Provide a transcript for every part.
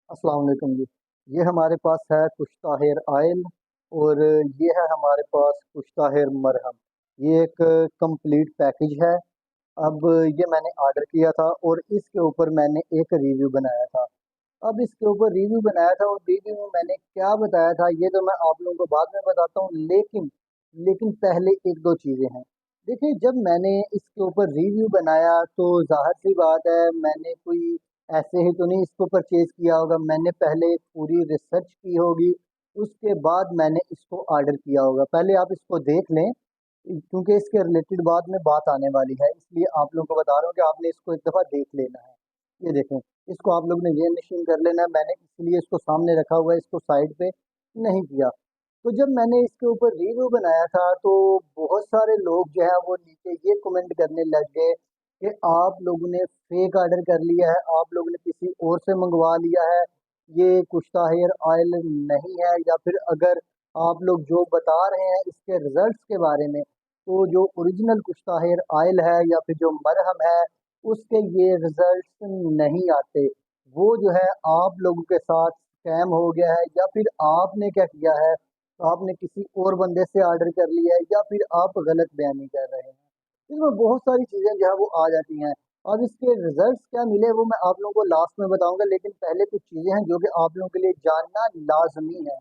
अस्सलाम वालेकुम जी। ये हमारे पास है कुश्ता हेयर ऑयल और ये है हमारे पास कुश्ता हेयर मरहम। ये एक कंप्लीट पैकेज है। अब ये मैंने ऑर्डर किया था और इसके ऊपर मैंने एक रिव्यू बनाया था। अब इसके ऊपर रिव्यू बनाया था और रिव्यू में मैंने क्या बताया था ये तो मैं आप लोगों को बाद में बताता हूँ, लेकिन लेकिन पहले एक दो चीज़ें हैं। देखिए, जब मैंने इसके ऊपर रिव्यू बनाया तो जाहिर सी बात है, मैंने कोई ऐसे ही तो नहीं इसको परचेज किया होगा। मैंने पहले पूरी रिसर्च की होगी, उसके बाद मैंने इसको ऑर्डर किया होगा। पहले आप इसको देख लें, क्योंकि इसके रिलेटेड बाद में बात आने वाली है, इसलिए आप लोगों को बता रहा हूँ कि आपने इसको एक दफ़ा देख लेना है। ये देखें, इसको आप लोग ने ये मशीन कर लेना है। मैंने इसलिए इसको सामने रखा हुआ है, इसको साइड पे नहीं किया। तो जब मैंने इसके ऊपर रिव्यू बनाया था तो बहुत सारे लोग जो है वो नीचे ये कमेंट करने लग गए कि आप लोगों ने फेक ऑर्डर कर लिया है, आप लोगों ने किसी और से मंगवा लिया है, ये कुश्ता हेयर ऑयल नहीं है। या फिर अगर आप लोग जो बता रहे हैं इसके रिजल्ट्स के बारे में, तो जो ओरिजिनल कुश्ता हेयर ऑयल है या फिर जो मरहम है, उसके ये रिजल्ट्स नहीं आते। वो जो है आप लोगों के साथ स्कैम हो गया है, या फिर आपने क्या किया है, आपने किसी और बंदे से ऑर्डर कर लिया है, या फिर आप गलत बयानी कर रहे हैं। इसमें बहुत सारी चीज़ें जो है वो आ जाती हैं। अब इसके रिजल्ट्स क्या मिले वो मैं आप लोगों को लास्ट में बताऊंगा, लेकिन पहले कुछ चीज़ें हैं जो कि आप लोगों के लिए जानना लाजमी है।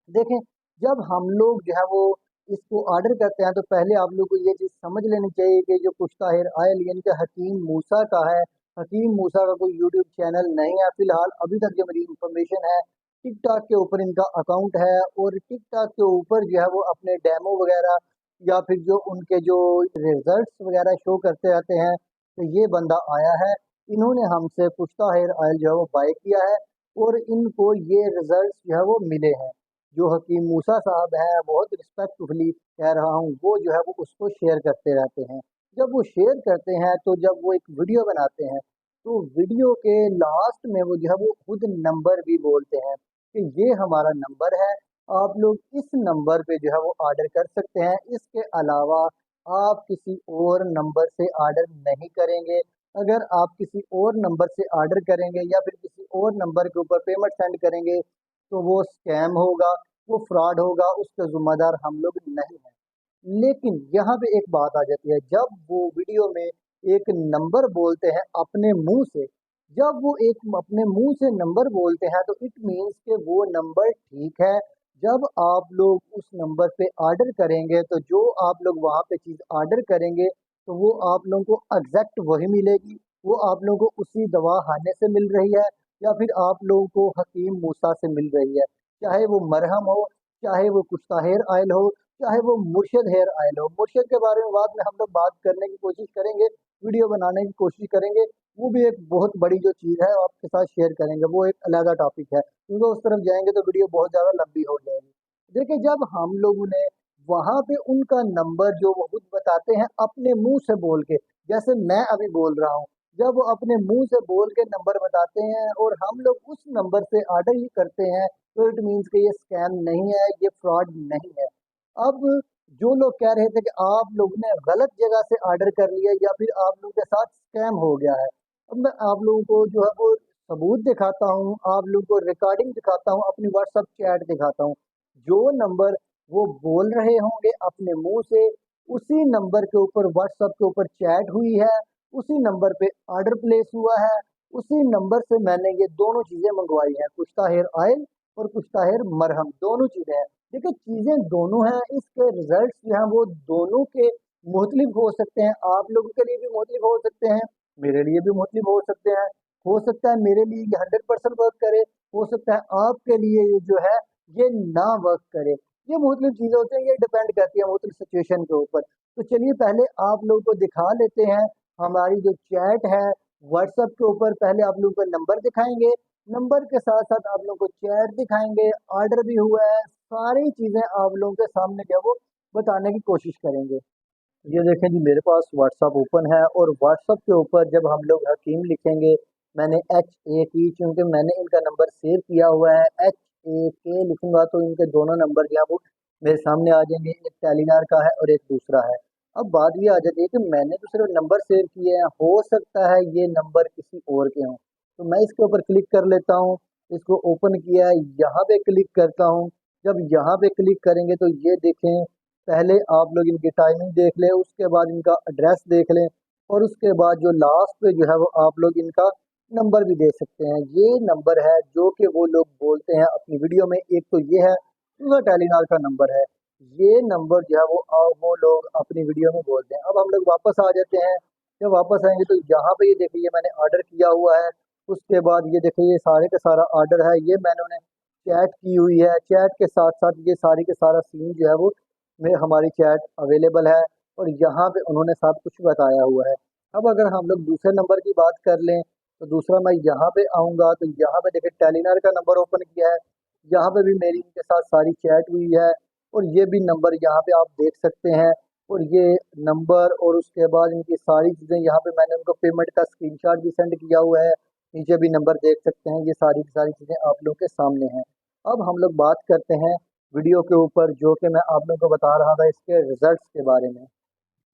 देखें, जब हम लोग जो है वो इसको ऑर्डर करते हैं तो पहले आप लोग को ये चीज़ समझ लेनी चाहिए कि जो कुश्ता हेयर ऑयल यानी कि हकीम मूसा का है। हकीम मूसा का कोई यूट्यूब चैनल नहीं है फिलहाल, अभी तक जो मेरी इंफॉर्मेशन है। टिकटॉक के ऊपर इनका अकाउंट है और टिकटॉक के ऊपर जो है वो अपने डेमो वगैरह या फिर जो उनके जो रिजल्ट्स वगैरह शो करते रहते हैं। तो ये बंदा आया है, इन्होंने हमसे कुश्ता हेयर ऑयल जो है वो बाय किया है और इनको ये रिजल्ट्स जो है वो मिले हैं। जो हकीम मूसा साहब हैं, बहुत रिस्पेक्टफुली कह रहा हूँ, वो जो है वो उसको शेयर करते रहते हैं। जब वो शेयर करते हैं तो जब वो एक वीडियो बनाते हैं तो वीडियो के लास्ट में वो जो है वो खुद नंबर भी बोलते हैं कि ये हमारा नंबर है, आप लोग इस नंबर पे जो है वो ऑर्डर कर सकते हैं। इसके अलावा आप किसी और नंबर से ऑर्डर नहीं करेंगे। अगर आप किसी और नंबर से ऑर्डर करेंगे या फिर किसी और नंबर के ऊपर पेमेंट सेंड करेंगे तो वो स्कैम होगा, वो फ्रॉड होगा, उसका ज़िम्मेदार हम लोग नहीं हैं। लेकिन यहाँ पे एक बात आ जाती है, जब वो वीडियो में एक नंबर बोलते हैं अपने मुँह से, जब वो एक अपने मुँह से नंबर बोलते हैं तो इट मीन्स कि वो नंबर ठीक है। जब आप लोग उस नंबर पे ऑर्डर करेंगे तो जो आप लोग वहाँ पे चीज़ ऑर्डर करेंगे तो वो आप लोगों को एग्जैक्ट वही मिलेगी। वो आप लोगों को उसी दवा खाने से मिल रही है या फिर आप लोगों को हकीम मूसा से मिल रही है। चाहे वो मरहम हो, चाहे वो कुश्ता हेयर ऑयल हो, चाहे वो मुर्शद हेयर ऑयल हो। मुर्शद के बारे में बाद में हम लोग बात करने की कोशिश करेंगे, वीडियो बनाने की कोशिश करेंगे। वो भी एक बहुत बड़ी जो चीज़ है आपके साथ शेयर करेंगे, वो एक अलग टॉपिक है, क्योंकि उस तरफ जाएंगे तो वीडियो बहुत ज़्यादा लंबी हो जाएगी। देखिए, जब हम लोगों ने वहाँ पे उनका नंबर जो वो खुद बताते हैं अपने मुंह से बोल के, जैसे मैं अभी बोल रहा हूँ, जब वो अपने मुंह से बोल के नंबर बताते हैं और हम लोग उस नंबर से ऑर्डर ही करते हैं, तो इट मीन्स कि ये स्कैम नहीं है, ये फ्रॉड नहीं है। अब जो लोग कह रहे थे कि आप लोगों ने गलत जगह से ऑर्डर कर लिया या फिर आप लोगों के साथ स्कैम हो गया है, अब मैं आप लोगों को जो है वो सबूत दिखाता हूँ, आप लोगों को रिकॉर्डिंग दिखाता हूँ, अपनी व्हाट्सएप चैट दिखाता हूँ। जो नंबर वो बोल रहे होंगे अपने मुंह से, उसी नंबर के ऊपर व्हाट्सएप के ऊपर चैट हुई है, उसी नंबर पे ऑर्डर प्लेस हुआ है, उसी नंबर से मैंने ये दोनों चीजें मंगवाई हैं, कुश्ता हेयर ऑयल और कुश्ता हेयर मरहम, दोनों चीजें हैं। देखिए, चीजें दोनों हैं, इसके रिजल्ट्स जो हैं वो दोनों के मुख्तलिफ हो सकते हैं। आप लोगों के लिए भी मुख्तलिफ हो सकते हैं, मेरे लिए भी मुख्तलिफ हो सकते हैं। हो सकता है मेरे लिए ये 100% वर्क करे, हो सकता है आपके लिए ये जो है ये ना वर्क करे। ये मुख्तलिफ चीजें होती हैं, ये डिपेंड करती है मुख्तलिफ सिचुएशन के ऊपर। तो चलिए पहले आप लोगों को दिखा लेते हैं हमारी जो चैट है व्हाट्सएप के ऊपर। पहले आप लोगों को नंबर दिखाएंगे, नंबर के साथ साथ आप लोगों को चैट दिखाएंगे, ऑर्डर भी हुआ है, सारी चीजें आप लोगों के सामने जो है वो बताने की कोशिश करेंगे। ये देखें जी, मेरे पास व्हाट्सअप ओपन है और व्हाट्सअप के ऊपर जब हम लोग हकीम लिखेंगे, मैंने HAK, क्योंकि मैंने इनका नंबर सेव किया हुआ है, HAK लिखूंगा तो इनके दोनों नंबर जो है वो मेरे सामने आ जाएंगे, एक टेलीनार का है और एक दूसरा है। अब बात ये आ जाती है कि मैंने तो सिर्फ नंबर सेव किए हैं, हो सकता है ये नंबर किसी और के हों। तो मैं इसके ऊपर क्लिक कर लेता हूँ। इसको ओपन किया है, यहाँ पे क्लिक करता हूँ। जब यहाँ पे क्लिक करेंगे तो ये देखें, पहले आप लोग इनकी टाइमिंग देख लें, उसके बाद इनका एड्रेस देख लें, और उसके बाद जो लास्ट पे जो है वो आप लोग इनका नंबर भी दे सकते हैं। ये नंबर है जो कि वो लोग बोलते हैं अपनी वीडियो में। एक तो ये है, दूसरा टेलीनॉर का नंबर है। ये नंबर जो है वो लोग अपनी वीडियो में बोलते हैं। अब हम लोग वापस आ जाते हैं। जब वापस आएंगे तो यहाँ पे ये देखिए, ये मैंने ऑर्डर किया हुआ है। उसके बाद ये देखिए, ये सारे का सारा ऑर्डर है, ये मैंने उन्हें चैट की हुई है। चैट के साथ साथ ये सारी के सारा सीन जो है वो में हमारी चैट अवेलेबल है, और यहाँ पे उन्होंने सब कुछ बताया हुआ है। अब अगर हम लोग दूसरे नंबर की बात कर लें, तो दूसरा मैं यहाँ पे आऊँगा तो यहाँ पे देखिए टेलीनॉर का नंबर ओपन किया है। यहाँ पे भी मेरी इनके साथ सारी चैट हुई है, और ये भी नंबर यहाँ पे आप देख सकते हैं। और ये नंबर और उसके बाद इनकी सारी चीज़ें, यहाँ पे मैंने उनको पेमेंट का स्क्रीनशॉट भी सेंड किया हुआ है। नीचे भी नंबर देख सकते हैं। ये सारी की सारी चीज़ें आप लोगों के सामने हैं। अब हम लोग बात करते हैं वीडियो के ऊपर, जो कि मैं आप लोगों को बता रहा था इसके रिजल्ट्स के बारे में।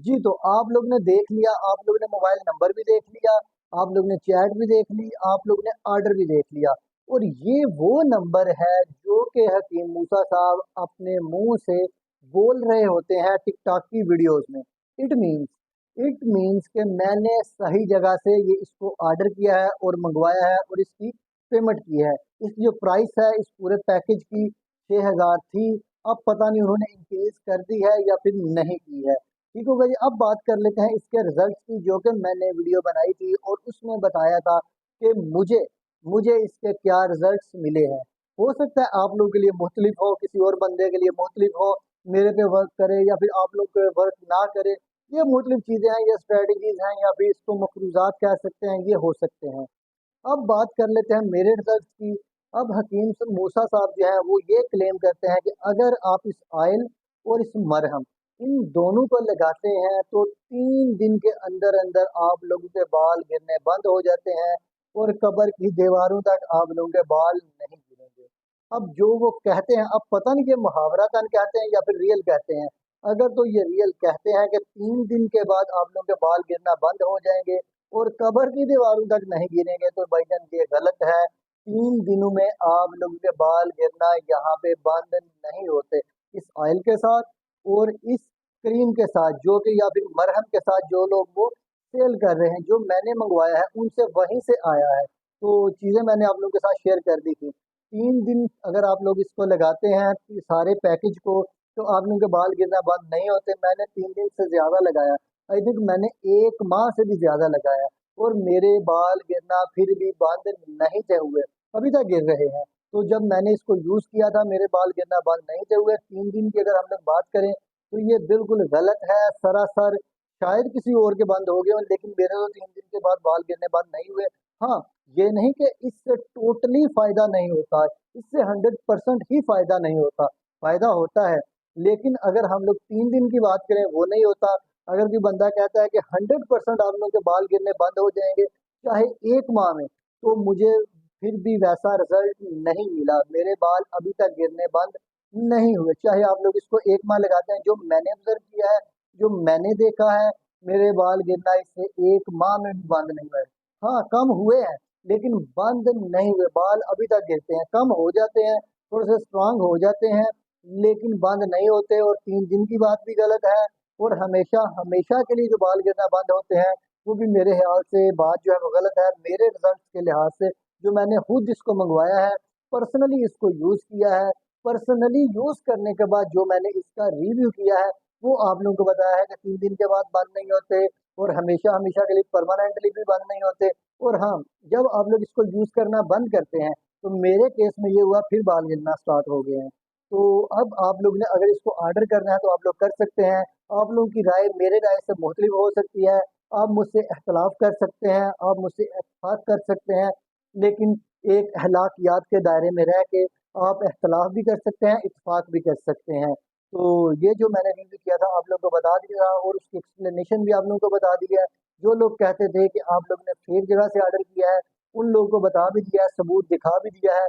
जी, तो आप लोग ने देख लिया, आप लोग ने मोबाइल नंबर भी देख लिया, आप लोग ने चैट भी देख ली, आप लोग ने ऑर्डर भी देख लिया। और ये वो नंबर है जो कि हकीम मूसा साहब अपने मुंह से बोल रहे होते हैं टिकटॉक की वीडियोस में। इट मीन्स इट मीन्स कि मैंने सही जगह से ये इसको ऑर्डर किया है और मंगवाया है और इसकी पेमेंट की है। इसकी जो प्राइस है इस पूरे पैकेज की 6,000 थी। अब पता नहीं उन्होंने इंक्रीज कर दी है या फिर नहीं की है। ठीक होगा जी। अब बात कर लेते हैं इसके रिजल्ट्स की, जो कि मैंने वीडियो बनाई थी और उसमें बताया था कि मुझे मुझे इसके क्या रिजल्ट्स मिले हैं। हो सकता है आप लोगों के लिए मुख्तलिफ हो, किसी और बंदे के लिए मुख्तलिफ हो, मेरे पे वर्क करे या फिर आप लोग पे वर्क ना करे। ये मुख्तलिफ चीज़ें हैं, ये स्ट्रेटजीज हैं, या फिर इसको मफरूजात कह सकते हैं, ये हो सकते हैं। अब बात कर लेते हैं मेरे रिजल्ट की। अब हकीम मूसा साहब जो है वो ये क्लेम करते हैं कि अगर आप इस ऑयल और इस मरहम, इन दोनों को लगाते हैं तो 3 दिन के अंदर अंदर आप लोगों के बाल गिरने बंद हो जाते हैं, और कब्र की दीवारों तक आप लोगों के बाल नहीं गिरेंगे। अब जो वो कहते हैं, अब पता नहीं कि मुहावरातन कहते हैं या फिर रियल कहते हैं। अगर तो ये रियल कहते हैं कि 3 दिन के बाद आप लोगों के बाल गिरना बंद हो जाएंगे और कब्र की दीवारों तक नहीं गिरेंगे, तो भाईजान ये गलत है। 3 दिनों में आप लोगों के बाल गिरना यहाँ पे बंद नहीं होते। इस ऑयल के साथ और इस क्रीम के साथ, जो कि या फिर मरहम के साथ जो लोग वो सेल कर रहे हैं, जो मैंने मंगवाया है उनसे वहीं से आया है। तो चीज़ें मैंने आप लोगों के साथ शेयर कर दी थी। 3 दिन अगर आप लोग इसको लगाते हैं इस सारे पैकेज को, तो आप लोगों के बाल गिरना बंद नहीं होते। मैंने 3 दिन से ज़्यादा लगाया, आई थिंक मैंने 1 माह से भी ज़्यादा लगाया, और मेरे बाल गिरना फिर भी बंद नहीं थे हुए, अभी तक गिर रहे हैं। तो जब मैंने इसको यूज़ किया था मेरे बाल गिरना बंद नहीं थे हुए। 3 दिन की अगर हम लोग बात करें तो ये बिल्कुल गलत है सरासर। शायद किसी और के बंद हो गए हों, लेकिन मेरे तो 3 दिन के बाद बाल गिरने बंद नहीं हुए। हाँ, ये नहीं कि इससे टोटली फ़ायदा नहीं होता, इससे 100% ही फ़ायदा नहीं होता, फ़ायदा होता है। लेकिन अगर हम लोग 3 दिन की बात करें वो नहीं होता। अगर कोई बंदा कहता है कि 100% आप लोगों के बाल गिरने बंद हो जाएंगे चाहे 1 माह में, तो मुझे फिर भी वैसा रिजल्ट नहीं मिला। मेरे बाल अभी तक गिरने बंद नहीं हुए, चाहे आप लोग इसको 1 माह लगाते हैं। जो मैंने ऑब्जर्व किया है, जो मैंने देखा है, मेरे बाल गिरना इससे 1 माह में भी बंद नहीं हुए। हाँ, कम हुए हैं, लेकिन बंद नहीं हुए। बाल अभी तक गिरते हैं, कम हो जाते हैं, थोड़े से स्ट्रांग हो जाते हैं, लेकिन बंद नहीं होते। और 3 दिन की बात भी गलत है, और हमेशा हमेशा के लिए जो बाल गिरना बंद होते हैं, वो भी मेरे ख्याल से बात जो है वो गलत है। मेरे रिजल्ट के लिहाज से, जो मैंने खुद इसको मंगवाया है, पर्सनली इसको यूज़ किया है, पर्सनली यूज़ करने के बाद जो मैंने इसका रिव्यू किया है, वो आप लोगों को बताया है कि 3 दिन के बाद बंद नहीं होते, और हमेशा हमेशा के लिए परमानेंटली भी बंद नहीं होते। और हाँ, जब आप लोग इसको यूज़ करना बंद करते हैं, तो मेरे केस में ये हुआ, फिर बाल गिरना स्टार्ट हो गए हैं। तो अब आप लोग ने अगर इसको ऑर्डर करना है तो आप लोग कर सकते हैं। आप लोगों की राय मेरे राय से मुख्तलिफ हो सकती है। आप मुझसे इख्तलाफ कर सकते हैं, आप मुझसे इत्तेफाक कर सकते हैं, लेकिन एक अखलाकियात के दायरे में रह के आप इख्तलाफ भी कर सकते हैं, इत्तेफाक भी कर सकते हैं। तो ये जो मैंने रिव्यू किया था आप लोगों को बता दिया, और उसकी एक्सप्लेनेशन भी आप लोगों को बता दी है। जो लोग कहते थे कि आप लोग ने फेक जगह से ऑर्डर किया है, उन लोगों को बता भी दिया है, सबूत दिखा भी दिया है